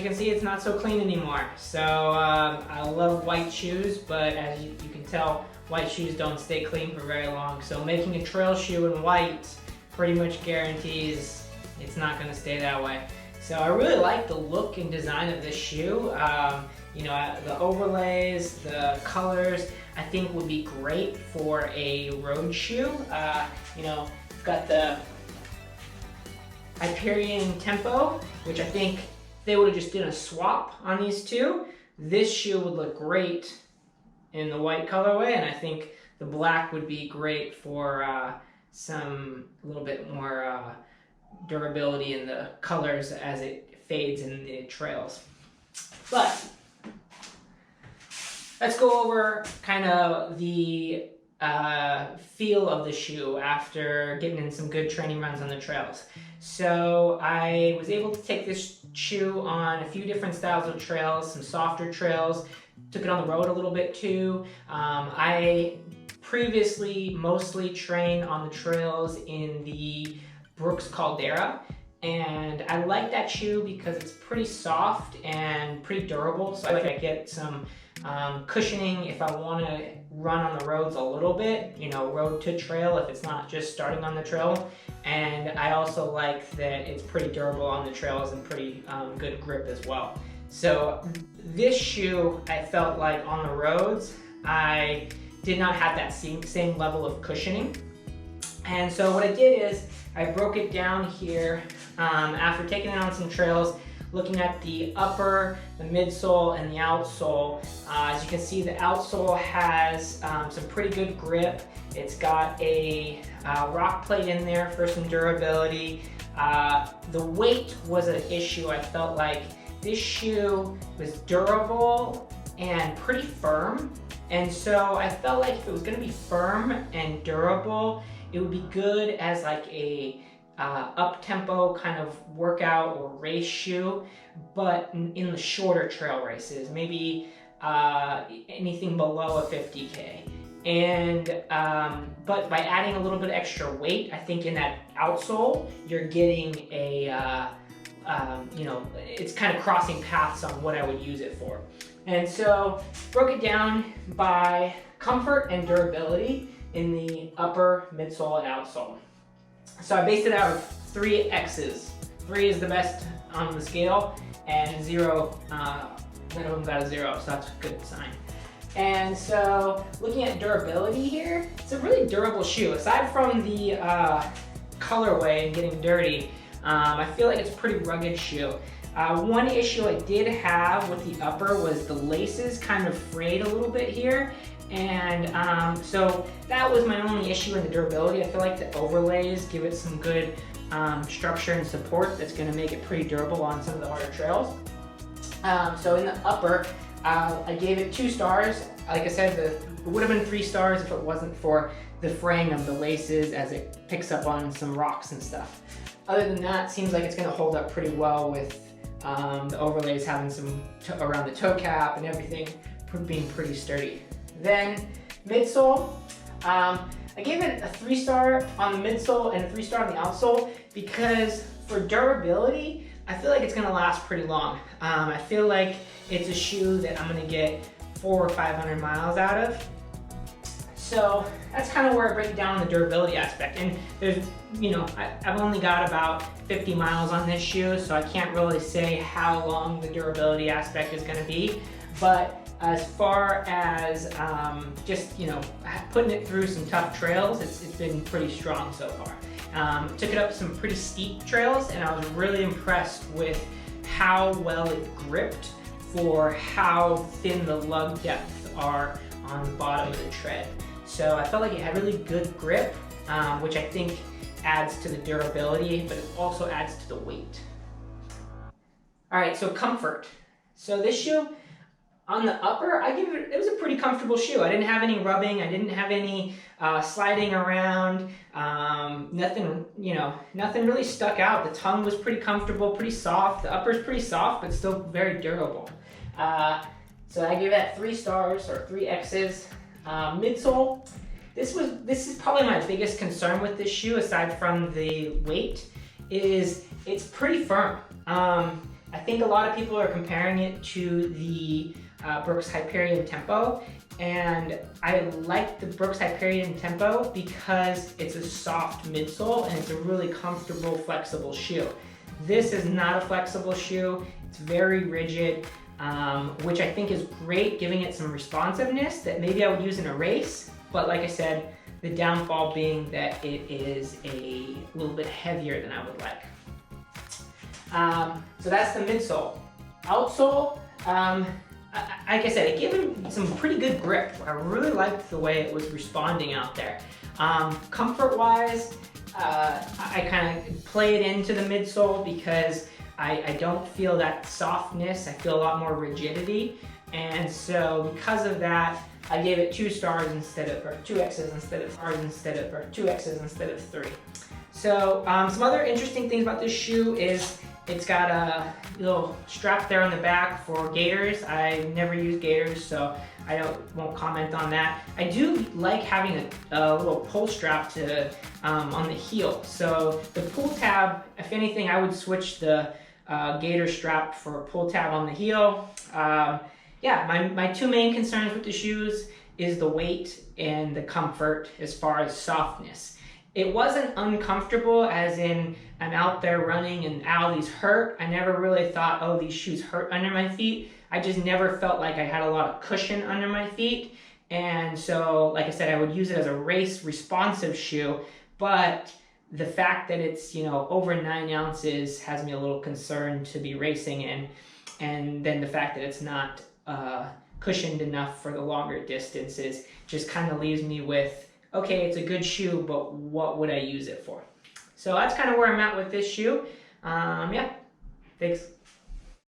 can see, it's not so clean anymore. So I love white shoes, but as you can tell, white shoes don't stay clean for very long. So making a trail shoe in white pretty much guarantees it's not going to stay that way. So I really like the look and design of this shoe. You know, the overlays, the colors, I think would be great for a road shoe. You know, it's got the Hyperion Tempo, which I think if they would have just did a swap on these two, this shoe would look great in the white colorway, and I think the black would be great for some little bit more durability in the colors as it fades in the trails. But let's go over kind of the feel of the shoe after getting in some good training runs on the trails. So I was able to take this shoe on a few different styles of trails, some softer trails, took it on the road a little bit too. I previously mostly trained on the trails in the Brooks Caldera, and I like that shoe because it's pretty soft and pretty durable, so I like I get some cushioning if I want to run on the roads a little bit, you know, road to trail if it's not just starting on the trail. And I also like that it's pretty durable on the trails and pretty good grip as well. So this shoe, I felt like on the roads, I did not have that same level of cushioning. And so what I did is I broke it down here after taking it on some trails, looking at the upper, the midsole, and the outsole. As you can see, the outsole has some pretty good grip. It's got a rock plate in there for some durability. The weight was an issue. I felt like this shoe was durable and pretty firm. And so I felt like if it was gonna be firm and durable, it would be good as like a up-tempo kind of workout or race shoe, but in the shorter trail races, maybe anything below a 50K. And but by adding a little bit extra weight, I think in that outsole, you're getting a you know, it's kind of crossing paths on what I would use it for. And so broke it down by comfort and durability in the upper, midsole, and outsole. So I based it out of 3 X's. 3 is the best on the scale, and 0, none of them got a 0, so that's a good sign. And so looking at durability here, it's a really durable shoe. Aside from the colorway and getting dirty, I feel like it's a pretty rugged shoe. One issue I did have with the upper was the laces kind of frayed a little bit here. And so that was my only issue in the durability. I feel like the overlays give it some good structure and support that's going to make it pretty durable on some of the harder trails. So in the upper, I gave it 2 stars. Like I said, it would have been 3 stars if it wasn't for the fraying of the laces as it picks up on some rocks and stuff. Other than that, it seems like it's going to hold up pretty well with the overlays having some around the toe cap and everything being pretty sturdy. Then midsole, I gave it a 3-star on the midsole and a 3-star on the outsole because for durability, I feel like it's gonna last pretty long. I feel like it's a shoe that I'm gonna get 400 or 500 miles out of. So that's kind of where I break down the durability aspect. And there's, you know, I've only got about 50 miles on this shoe, so I can't really say how long the durability aspect is gonna be. But as far as just, you know, putting it through some tough trails, it's been pretty strong so far. Took it up some pretty steep trails, and I was really impressed with how well it gripped for how thin the lug depths are on the bottom of the tread. So I felt like it had really good grip, which I think adds to the durability, but it also adds to the weight. All right, so comfort. So this shoe, on the upper, it was a pretty comfortable shoe. I didn't have any rubbing, I didn't have any sliding around, nothing, you know, nothing really stuck out. The tongue was pretty comfortable, pretty soft. The upper's pretty soft, but still very durable. So I gave that 3 stars or 3 X's. Midsole, this is probably my biggest concern with this shoe, aside from the weight, is it's pretty firm. I think a lot of people are comparing it to the Brooks Hyperion Tempo, and I like the Brooks Hyperion Tempo because it's a soft midsole and it's a really comfortable, flexible shoe. This is not a flexible shoe. It's very rigid, which I think is great, giving it some responsiveness that maybe I would use in a race, but like I said, the downfall being that it is a little bit heavier than I would like. So that's the midsole. Outsole, like I said, it gave him some pretty good grip. I really liked the way it was responding out there. Comfort-wise, I kind of play it into the midsole because I don't feel that softness. I feel a lot more rigidity. And so because of that, I gave it 2 stars instead of, or 2 X's instead of stars instead of, or 2 X's instead of 3. So some other interesting things about this shoe is it's got a little strap there on the back for gaiters. I never use gaiters, so I won't comment on that. I do like having a little pull strap to on the heel. So the pull tab, if anything, I would switch the gaiter strap for a pull tab on the heel. Yeah, my 2 main concerns with the shoes is the weight and the comfort as far as softness. It wasn't uncomfortable as in I'm out there running and ow, these hurt. I never really thought, oh, these shoes hurt under my feet. I just never felt like I had a lot of cushion under my feet. And so, like I said, I would use it as a race responsive shoe, but the fact that it's, you know, over 9 ounces has me a little concerned to be racing in. And then the fact that it's not cushioned enough for the longer distances just kind of leaves me with, okay, it's a good shoe, but what would I use it for? So that's kind of where I'm at with this shoe. Yeah, thanks.